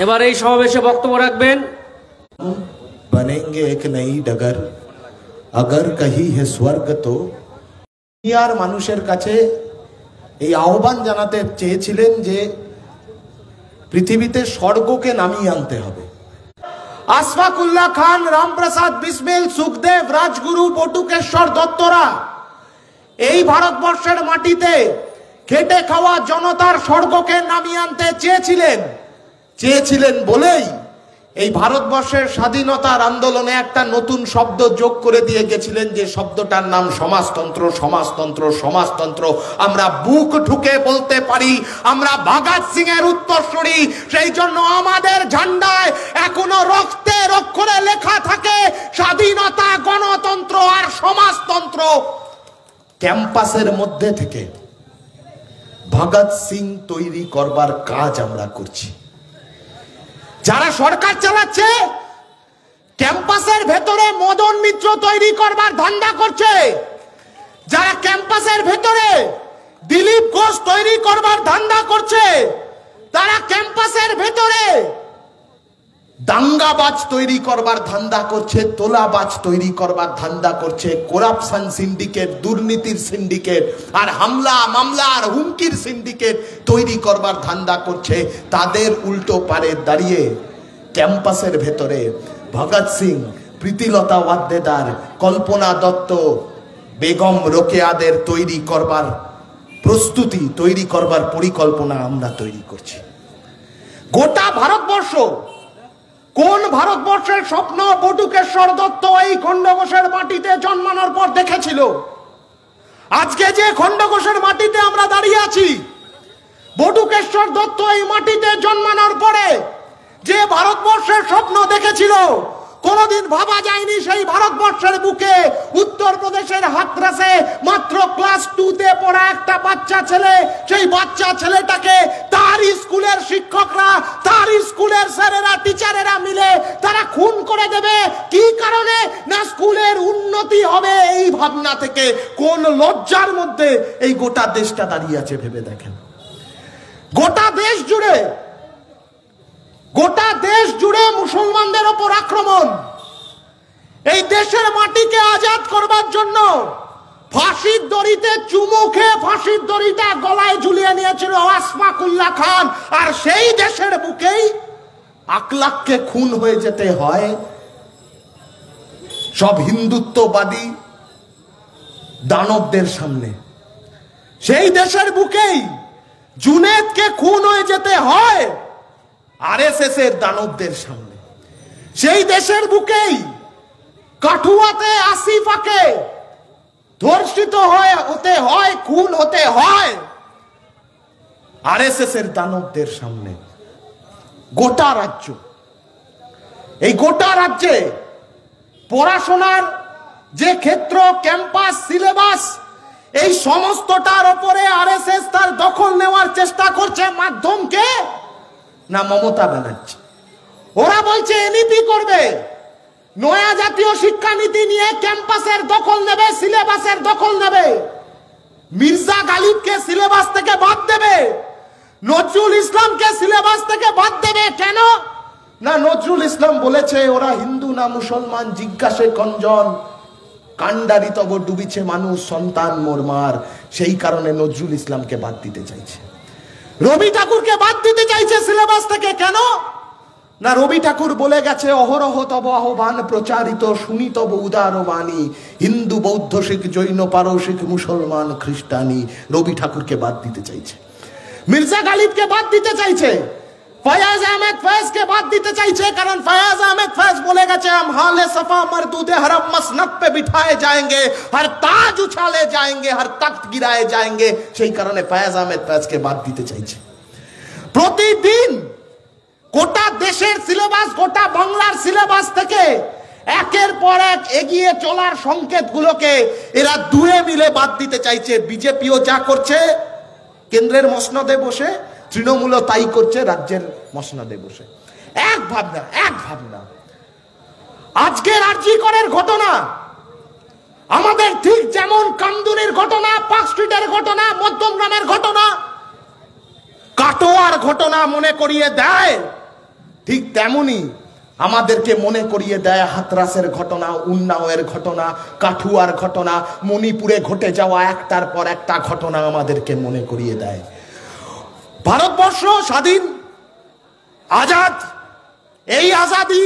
এবার এই সমাবেশে বক্তব্য রাখবেন बनेंगे एक नई डगर अगर कहीं है स्वर्ग तो দুনিয়ার মানুষের কাছে এই আহ্বান জানাতে চেয়েছিলেন যে পৃথিবীতে স্বর্গকে নামিয়ে আনতে হবে। আশফাকুল্লাহ খান, রামপ্রসাদ বিসমিল, সুখদেব, রাজগুরু, বটুকেশ্বর দত্তরা এই ভারতবর্ষের মাটিতে খেটে খাওয়া জনতার স্বর্গকে নামিয়ে আনতে চেয়েছিলেন বলেই এই ভারতবর্ষের স্বাধীনতার আন্দোলনে একটা নতুন শব্দ যোগ করে দিয়ে গেছিলেন, যে শব্দটার নাম সমাজতন্ত্র। সমাজতন্ত্র সমাজতন্ত্র আমরা বুক ঠুকে বলতে পারি আমরা ভগৎ সিং এর উত্তরসূরি। সেই জন্য আমাদের ঝান্ডায় এখনো রক্তের অক্ষরে লেখা থাকে স্বাধীনতা, গণতন্ত্র আর সমাজতন্ত্র। ক্যাম্পাসের মধ্যে থেকে ভগৎ সিং তৈরি করবার কাজ আমরা করছি। যারা সরকার চালাচ্ছে ক্যাম্পাসের ভেতরে মদন মিত্র তৈরি করবার ধান্দা করছে, যারা ক্যাম্পাসের ভেতরে দিলীপ ঘোষ তৈরি করবার ধান্দা করছে, তারা ক্যাম্পাসের ভেতরে দাঙ্গাবাজ তৈরি করবার ধান্দা করছে, তোলাবাজ তৈরি করবার ধান্দা করছে, করাপশন সিন্ডিকেট, দুর্নীতির সিন্ডিকেট আর হামলা মামলা আর হুমকির সিন্ডিকেট তৈরি করবার ধান্দা করছে। তাদের উল্টো পারে দাঁড়িয়ে ক্যাম্পাসের ভেতরে ভগৎ সিং, প্রীতিলতা ওয়াদ্দেদার, কল্পনা দত্ত, বেগম রোকেয়াদের তৈরি করবার প্রস্তুতি, তৈরি করবার পরিকল্পনা আমরা তৈরি করছি। গোটা ভারতবর্ষ, কোন ভারতবর্ষের স্বপ্ন বটুকেশ্বর দত্ত এই খণ্ডঘোষের মাটিতে জন্মানোর পর দেখেছিল? আজকে যে খণ্ডঘোষের মাটিতে আমরা দাঁড়িয়ে আছি, বটুকেশ্বর দত্ত এই মাটিতে জন্মানোর পরে যে ভারতবর্ষের স্বপ্ন দেখেছিল, কোনদিন ভাবা যায়নি সেই ভারতবর্ষের বুকে উত্তরপ্রদেশের হাতরাসে মাত্র ক্লাস 2 পড়া একটা বাচ্চা ছেলে, সেই বাচ্চা ছেলেটাকে তার স্কুলের শিক্ষকরা, তার স্কুলের স্যারেরা, টিচারেরা মিলে তারা খুন করে দেবে। কি কারণে? না স্কুলের উন্নতি হবে এই ভাবনা থেকে। কোন লজ্জার মধ্যে এই গোটা দেশটা দাঁড়িয়ে আছে ভেবে দেখেন। গোটা দেশ জুড়ে মুসলমানদের ওপর আক্রমণ। এই দেশের মাটিকে আজাদ করবার জন্য ফাঁসির দড়িতে চুমু খেয়ে ফাঁসির দড়িটা গলায় ঝুলিয়ে নিয়েছিল আশফাকুল্লাহ খান। আর সেই দেশের বুকেই আকলাককে খুন হয়ে যেতে হয় সব হিন্দুত্ববাদী দানবদের সামনে। সেই দেশের বুকেই জুনেদকে খুন হয়ে যেতে হয় আরএসএস এর দানবদের সামনে। সেই দেশের বুকেই কাঠুয়াতে আসিফাকে ধর্ষিত হতে হয়, খুন হতে হয় আরএসএস এর দানবদের সামনে। গোটা রাজ্য, এই গোটা রাজ্যে পড়াশোনার যে ক্ষেত্র, ক্যাম্পাস, সিলেবাস, এই সমস্তটার উপরে আরএসএস তার দখল নেওয়ার চেষ্টা করছে। মাধ্যমকে না মমতা ব্যানার্জি। ওরা বলছে এনইপি করবে, নয়া জাতীয় শিক্ষানীতি নিয়ে ক্যাম্পাসের দখল নেবে, সিলেবাসের দখল নেবে, মির্জা গালিবকে সিলেবাস থেকে বাদ দেবে, নজরুল ইসলামকে সিলেবাস থেকে বাদ দেবে। কেন? না নজরুল ইসলাম বলেছে ওরা হিন্দু না মুসলমান জিজ্ঞাসে কঞ্জন, কান্ডারি তব ডুবিছে মানুষ সন্তান মোরমার। সেই কারণে নজরুল ইসলামকে বাদ দিতে চাইছে, রবি ঠাকুরকে বাদ দিতে চাইছে সিলেবাস থেকে। কেন? না রবি ঠাকুর বলে গেছে অহরহ তব আহ্বান প্রচারিত শুনি তব উদার বাণী, হিন্দু বৌদ্ধ শিখ জৈন পারসিক মুসলমান খ্রিস্টানি। রবি ঠাকুরকে বাদ দিতে চাইছে, মির্জা গালিবকে বাদ দিতে চাইছে, फयाज अहमद फैज के बात दीते चाहिए। कारण फयाज अहमद फैज बोले गए हम हाले सफा मरदूदे हरम मसनद पे बिठाए जाएंगे, हर ताज उछाले जाएंगे, हर तख्त गिराए जाएंगे। সেই কারণে ফয়াজ আহমেদ ফैज के बात দিতে চাইছে। প্রতিদিন গোটা দেশের সিলেবাস, গোটা বাংলার সিলেবাস থেকে একের পর এক এগিয়ে চলার সংকেতগুলোকে এরা দুয়ে মিলে বাদ দিতে চাইছে। বিজেপিও যা করছে কেন্দ্রের মসনদে বসে, তৃণমূলও তাই করছে রাজ্যের মসনদে বসে। এক ভাবনা। আজকের আরজি করের ঘটনা আমাদের ঠিক যেমন কামদুনির ঘটনা, পার্ক স্ট্রিটের ঘটনা, মধ্যমগ্রামের ঘটনা, কাটোয়ার ঘটনা মনে করিয়ে দেয় ঠিক তেমনি আমাদেরকে মনে করিয়ে দেয় হাতরাসের ঘটনা, উন্নাওয়ের ঘটনা, কাঠুয়ার ঘটনা, মণিপুরে ঘটে যাওয়া একটার পর একটা ঘটনা আমাদেরকে মনে করিয়ে দেয়। ভারতবর্ষ স্বাধীন, আজাদ, এই আজাদি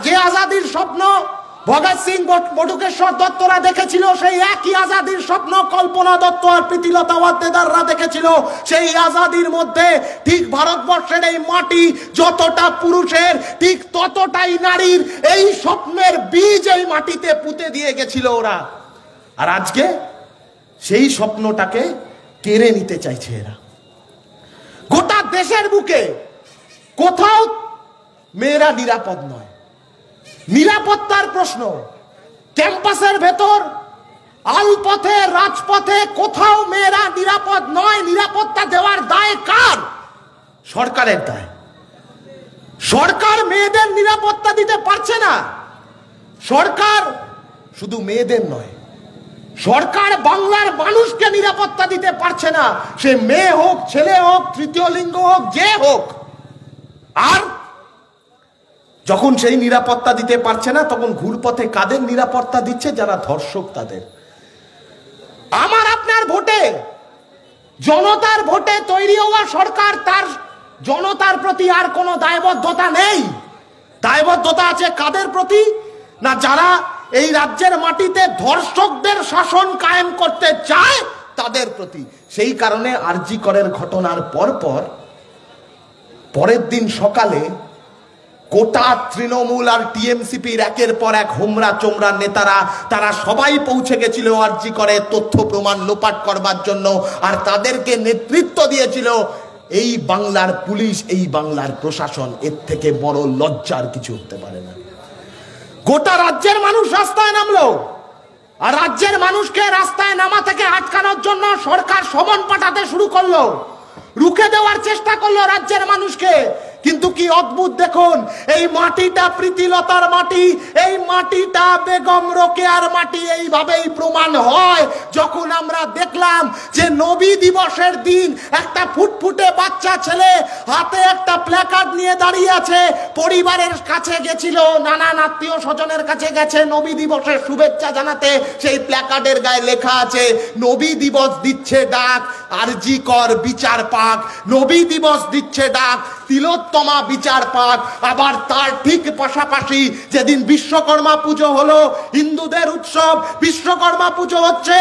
যে আজাদির স্বপ্ন ভগৎ সিং, বটুকেশ্বর দত্তরা দেখেছিল, সেই একই আজাদির স্বপ্ন কল্পনা দত্ত আর প্রীতিলতা ওয়াদ্দেদাররা দেখেছিল। সেই আজাদির মধ্যে ঠিক ভারতবর্ষের এই মাটি যতটা পুরুষের, ঠিক ততটাই নারীর। এই স্বপ্নের বীজ এই মাটিতে পুঁতে দিয়ে গেছিল ওরা। আর আজকে সেই স্বপ্নটাকে কেড়ে নিতে চাইছে এরা। গোটা দেশের বুকে কোথাও মেয়েরা নিরাপদ নয়। নিরাপত্তার প্রশ্ন, ক্যাম্পাসের ভেতর, আলপথে, রাজপথে কোথাও মেয়েরা নিরাপদ নয়। নিরাপত্তা দেওয়ার দায় কার? সরকারের দায়। সরকার মেয়েদের নিরাপত্তা দিতে পারছে না। সরকার শুধু মেয়েদের নয়, সরকার বাংলার মানুষকে নিরাপত্তা দিতে পারছে না। সে মেয়ে হোক, ছেলে হোক, তৃতীয় লিঙ্গ হোক, যে হোক। আর যখন সেই নিরাপত্তা দিতে পারছে না, তখন ঘুরপথে কাদের নিরাপত্তা দিচ্ছে? যারা ধর্ষক তাদের। আমার আপনার ভোটে, জনতার ভোটে তৈরি হওয়া সরকার, তার জনতার প্রতি আর কোনো দায়বদ্ধতা নেই। দায়বদ্ধতা আছে কাদের প্রতি? না যারা এই রাজ্যের মাটিতে ধর্ষকদের শাসন কায়েম করতে চায় তাদের প্রতি। সেই কারণে আরজি করের ঘটনার পরের দিন সকালে গোটা তৃণমূল আর টিএমসিপির একের পর এক হোমরা চোমরা নেতারা, তারা সবাই পৌঁছে গেছিল আরজি করে তথ্য প্রমাণ লোপাট করবার জন্য। আর তাদেরকে নেতৃত্ব দিয়েছিল এই বাংলার পুলিশ, এই বাংলার প্রশাসন। এর থেকে বড় লজ্জার কিছু হতে পারে না। গোটা রাজ্যের মানুষ রাস্তায় নামলো, আর রাজ্যের মানুষকে রাস্তায় নামা থেকে আটকানোর জন্য সরকার সমন পাঠাতে শুরু করলো, রুখে দেওয়ার চেষ্টা করলো রাজ্যের মানুষকে। কিন্তু কি অদ্ভুত দেখুন, এই মাটিটা প্রীতিলতার মাটি, এই মাটিটা বেগম রোকেয়ার মাটি। এইভাবেই প্রমাণ হয় যখন আমরা দেখলাম যে নবী দিবসের দিন একটা ফুটফুটে বাচ্চা ছেলে হাতে একটা প্ল্যাকার্ড নিয়ে দাঁড়িয়ে আছে, পরিবারের কাছে গেছিল, নানান আত্মীয় স্বজনের কাছে গেছে নবী দিবসের শুভেচ্ছা জানাতে। সেই প্ল্যাকার্ডের গায়ে লেখা আছে নবী দিবস দিচ্ছে ডাক, আরজি কর বিচার পাক। নবী দিবস দিচ্ছে ডাক, তিলোত্তমা বিচার পাক। আবার তার ঠিক পাশাপাশি যেদিন বিশ্বকর্মা পুজো হলো, হিন্দুদের উৎসব বিশ্বকর্মা পুজো হচ্ছে,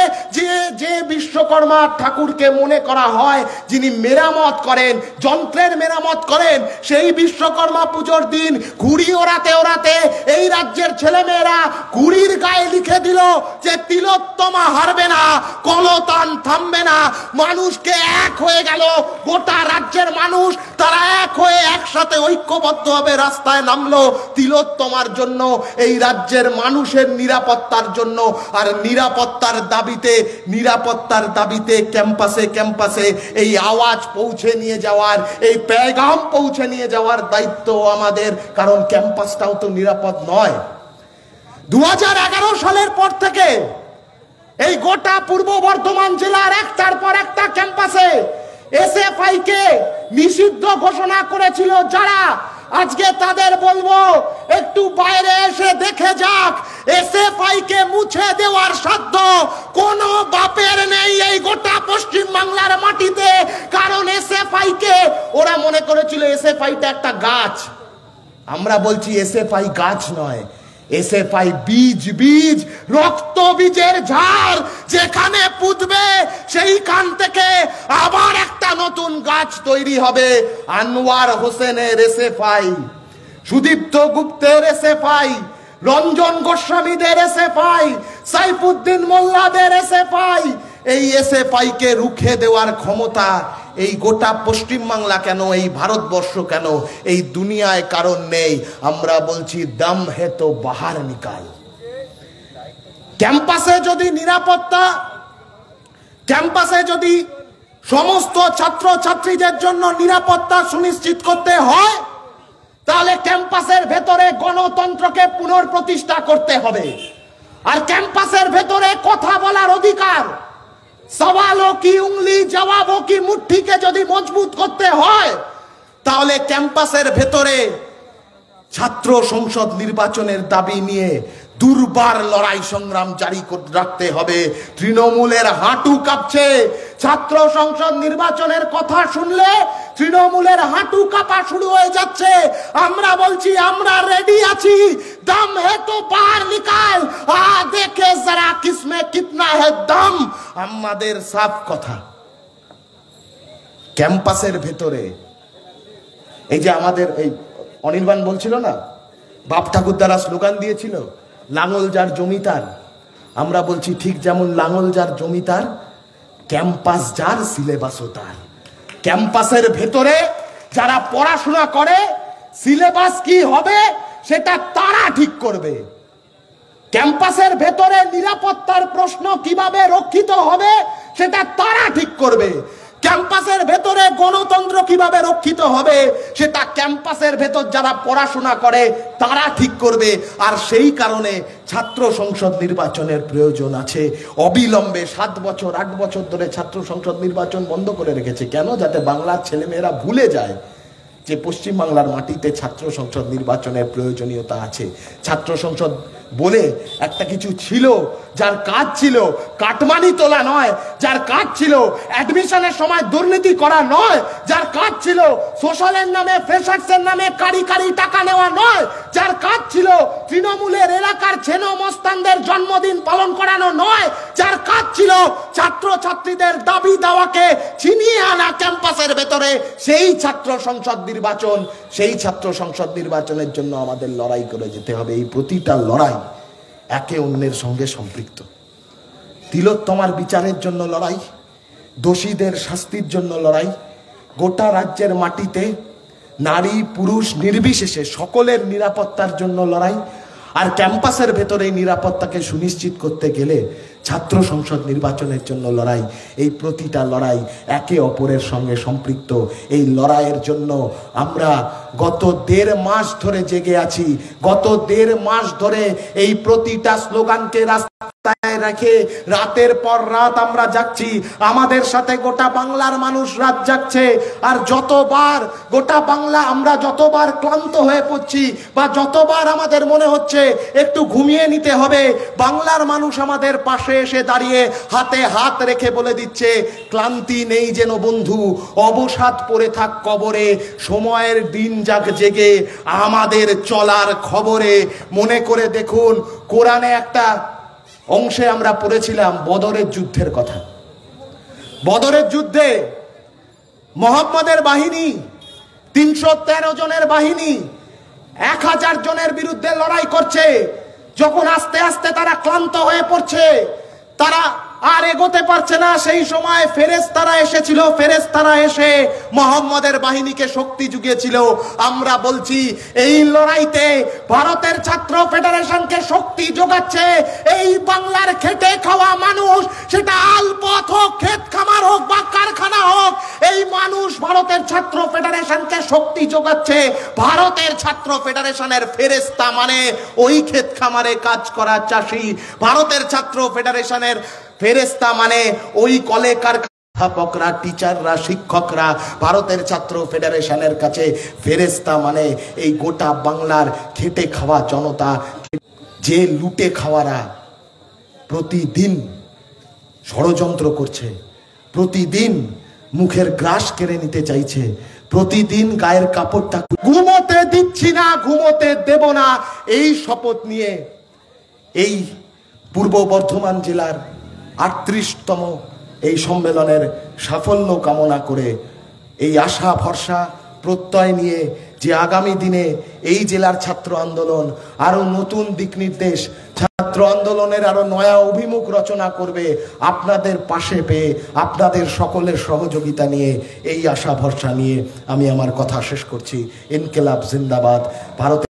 যে বিশ্বকর্মা ঠাকুরকে মনে করা হয় যিনি মেরামত করেন, যন্ত্রের মেরামত করেন, সেই বিশ্বকর্মা পুজোর দিন ঘুড়ি ওড়াতে ওড়াতে এই রাজ্যের ছেলেমেয়েরা ঘুড়ির গায়ে লিখে দিল যে তিলোত্তমা হারবে না, কলতান থামবে না। মানুষকে এক হয়ে গেল, গোটা রাজ্যের মানুষ তারা এক হয়ে একসাথে ঐক্যবদ্ধভাবে রাস্তায় নামলো তিলোত্তমার জন্য, এই রাজ্যের মানুষের নিরাপত্তার জন্য। আর নিরাপত্তার দাবিতে ক্যাম্পাসে ক্যাম্পাসে এই আওয়াজ পৌঁছে নিয়ে যাওয়ার, এই পেগাম পৌঁছে নিয়ে যাওয়ার দায়িত্ব আমাদের। কারণ ক্যাম্পাসটাও তো নিরাপদ নয়। 2011 সালের পর থেকে এই গোটা পূর্ব বর্ধমান জেলার একটার পর একটা ক্যাম্পাসে এসএফআই কে নিষিদ্ধ ঘোষণা করেছিল যারা। আজকে তাদের বলবো একটু বাইরে এসে দেখে যাক, এসএফআই কে মুছে দেওয়ার সাধ্য কোন বাপের নেই এই গোটা পশ্চিম বাংলার মাটিতে। কারণ এসএফআই কে ওরা মনে করেছিল এসএফআইটা একটা গাছ। আমরা বলছি এসএফআই গাছ নয়, এসএফআই বীজ, রক্ত বীজের ঝাড়। যেখানে পুঁতবে সেইখান থেকে আবার একটা নতুন গাছ তৈরি হবে। আনোয়ার হোসেনের এসএফআই, সুদীপ্ত গুপ্তের এসএফআই, রঞ্জন গোস্বামীদের এসএফআই, সাইফুদ্দিন মোল্লাদের এসএফআই। এই এসএফআই কে রুখে দেওয়ার ক্ষমতা এই গোটা পশ্চিম বাংলা কেন, এই ভারতবর্ষ কেন, এই দুনিয়ায় কারণ নেই। আমরা বলছি দম হে তো বাহার নিকাল। ক্যাম্পাসে যদি নিরাপত্তা, ক্যাম্পাসে যদি সমস্ত ছাত্র ছাত্রীদের জন্য নিরাপত্তা সুনিশ্চিত করতে হয়, তাহলে ক্যাম্পাসের ভেতরে গণতন্ত্রকে পুনঃপ্রতিষ্ঠা করতে হবে। আর ক্যাম্পাসের ভেতরে কথা বলার অধিকার, সওয়ালো কি উংলি জবাবো কি মুঠ্ঠিকে যদি মজবুত করতে হয়, তাহলে ক্যাম্পাসের ভেতরে ছাত্র সংসদ নির্বাচনের দাবি নিয়ে দুর্বার লড়াই সংগ্রাম জারি রাখতে হবে। তৃণমূলের হাঁটু কাঁপছে। ছাত্র সংসদ নির্বাচনের কথা শুনলে তৃণমূলের হাঁটু কাঁপা শুরু হয়ে যাচ্ছে। আমরা বলছি আমরা রেডি আছি। দম হে তো বাহর নিকাল, দেখে যারা কিসমে কিতনা হে দম। আমাদের সাফ কথা। ক্যাম্পাসের ভেতরে এই যে আমাদের এই অনির্বাণ বলছিল না, বাপ ঠাকুর দ্বারা স্লোগান দিয়েছিল লাঙল যার জমিদার। আমরা বলছি ঠিক যেমন লাঙল যার জমিদার, ক্যাম্পাস যার সিলেবাসও তার। ক্যাম্পাসের ভেতরে যারা পড়াশোনা করে সিলেবাস কি হবে সেটা তারা ঠিক করবে। ক্যাম্পাসের ভেতরে নিরাপত্তার প্রশ্ন কিভাবে রক্ষিত হবে সেটা তারা ঠিক করবে। ক্যাম্পাসের ভেতরে গণতন্ত্র কিভাবে রক্ষিত হবে সেটা ক্যাম্পাসের ভেতর যারা পড়াশোনা করে তারা ঠিক করবে। আর সেই কারণে ছাত্র সংসদ নির্বাচনের প্রয়োজন আছে। অবিলম্বে 7 বছর 8 বছর ধরে ছাত্র সংসদ নির্বাচন বন্ধ করে রেখেছে কেন? যাতে বাংলার ছেলেমেয়েরা ভুলে যায় যে পশ্চিমবাংলার মাটিতে ছাত্র সংসদ নির্বাচনের প্রয়োজনীয়তা আছে। ছাত্র সংসদ বলে একটা কিছু ছিল, যার কাজ ছিল কাটমানি তোলা নয়, যার কাজ ছিল অ্যাডমিশনের সময় দুর্নীতি করা নয়, যার কাজ ছিল সোশ্যালের নামে ফ্রেশার্সের নামে কারি কারি টাকা নেওয়া নয়, যার কাজ ছিল তৃণমূলের এলাকার ছেনো মস্তানদের জন্মদিন পালন করানো নয়, যার কাজ ছিল ছাত্র ছাত্রীদের দাবি দাওয়াকে ছিনিয়ে আনা ক্যাম্পাসের ভেতরে, সেই ছাত্র সংসদ নির্বাচন, সেই ছাত্র সংসদ নির্বাচনের জন্য আমাদের লড়াই করে যেতে হবে। এই প্রতিটা লড়াই একে অন্যের সঙ্গে সম্পৃক্ত। তিলোত্তমার বিচারের জন্য লড়াই, দোষীদের শাস্তির জন্য লড়াই, গোটা রাজ্যের মাটিতে নারী পুরুষ নির্বিশেষে সকলের নিরাপত্তার জন্য লড়াই। আর ক্যাম্পাসের ভেতরে এই নিরাপত্তাকে সুনিশ্চিত করতে গেলে ছাত্র সংসদ নির্বাচনের জন্য লড়াই। এই প্রতিটা লড়াই একে অপরের সঙ্গে সম্পৃক্ত। এই লড়াইয়ের জন্য আমরা গত 1.5 মাস ধরে জেগে আছি। গত 1.5 মাস ধরে এই প্রতিটা স্লোগানকে রাস্তায় রেখে রাতের পর রাত আমরা জাগছি। আমাদের সাথে গোটা বাংলার মানুষ রাত জাগছে। আর যতবার গোটা বাংলা আমরা যতবার ক্লান্ত হয়ে পড়ছি বা যতবার আমাদের মনে হচ্ছে একটু ঘুমিয়ে নিতে হবে, বাংলার মানুষ আমাদের পাশে এসে দাঁড়িয়ে হাতে হাত রেখে বলে দিচ্ছে ক্লান্তি নেই যেন বন্ধু, অবসাদ পড়ে থাক কবরে, সময়ের দিন যাক জেগে আমাদের চলার খবরে। মনে করে দেখুন, কোরআনে একটা অংশে আমরা পড়েছিলাম বদরের যুদ্ধের কথা। বদরের যুদ্ধে মুহাম্মদের বাহিনী 313 জনের বাহিনী 1000 জনের বিরুদ্ধে লড়াই করছে। যখন আস্তে আস্তে তারা ক্লান্ত হয়ে পড়ছে, তারা আর এগোতে পারছে না, সেই সময় ফেরেশতারা এসেছিল। ফেরেশতারা এসে মুহাম্মদের বাহিনীকে শক্তি জুগিয়েছিল। আমরা বলছি এই লড়াইতে ভারতের ছাত্র ফেডারেশনকে শক্তি যোগাচ্ছে এই বাংলার খেটে খাওয়া মানুষ, সেটা আলপথ হোক, ক্ষেত খামার হোক বা কারখানা হোক, এই মানুষ ভারতের ছাত্র ফেডারেশনকে শক্তি যোগাচ্ছে। ভারতের ছাত্র ফেডারেশনের ফেরেশতা মানে ওই ক্ষেত খামারে কাজ করা চাষি। ভারতের ছাত্র ফেডারেশনের ফেরেশতা মানে ওই কলে কারখানা টিচাররা, শিক্ষকরা। ভারতের ছাত্র ফেডারেশনের কাছে ফেরেশতা মানে এই গোটা বাংলার খেটে খাওয়া জনতা, যে লুটে খাওয়ারা প্রতিদিন ষড়যন্ত্র করছে, প্রতিদিন মুখের গ্রাস কেড়ে নিতে চাইছে, প্রতিদিন গায়ের কাপড়টা ঘুমোতে দিচ্ছি না, ঘুমোতে দেব না, এই শপথ নিয়ে এই পূর্ব বর্ধমান জেলার 38তম এই সম্মেলনের সাফল্য কামনা করে, এই আশা ভরসা প্রত্যয় নিয়ে যে আগামী দিনে এই জেলার ছাত্র আন্দোলন আরো নতুন দিক নির্দেশ, ছাত্র আন্দোলনের আরো নয়া অভিমুখ রচনা করবে, আপনাদের পাশে পেয়ে আপনাদের সকলের সহযোগিতা নিয়ে, এই আশা ভরসা নিয়ে আমি আমার কথা শেষ করছি। ইনকিলাব জিন্দাবাদ। ভারত